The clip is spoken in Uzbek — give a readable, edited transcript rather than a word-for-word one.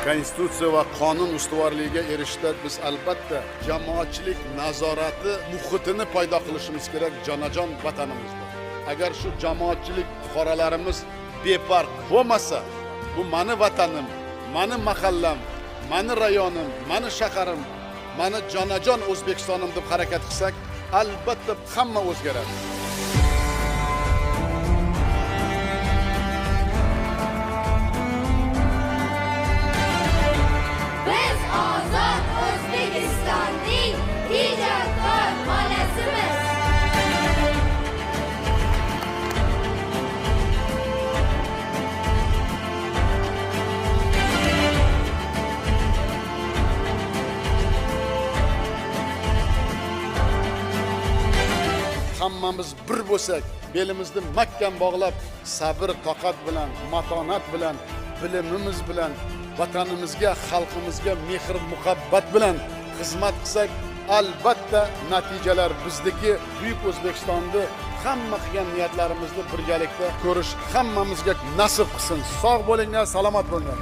Konstitutsiya va qonun ustuvorligiga erishishda biz albatta jamoatchilik nazorati muhitini paydo qilishimiz kerak jonajon vatanimizda. Agar shu jamoatchilik fuqarolarimiz befarq bo'lmasa, bu meni vatanim, meni mahallam, meni rayonim, meni shaharim, meni jonajon O'zbekistonim deb harakat qilsak, albatta hamma o'zgaradi. Biz ozod O'zbekistonning ijodkor bolasimiz. Hammamiz bir bo'lsak, belimizni mahkam bog'lab, sabr, toqat bilan, matonat bilan, bilimimiz bilan vatanimizga, xalqimizga mehr, muhabbat bilan xizmat qilsak, albatta natijalar bizniki. Buyuk O'zbekistonni hamma qilgan niyatlarimizni birgalikda ko'rish hammamizga nasib qilsin. Sog' bo'linglar, salomat bo'linglar.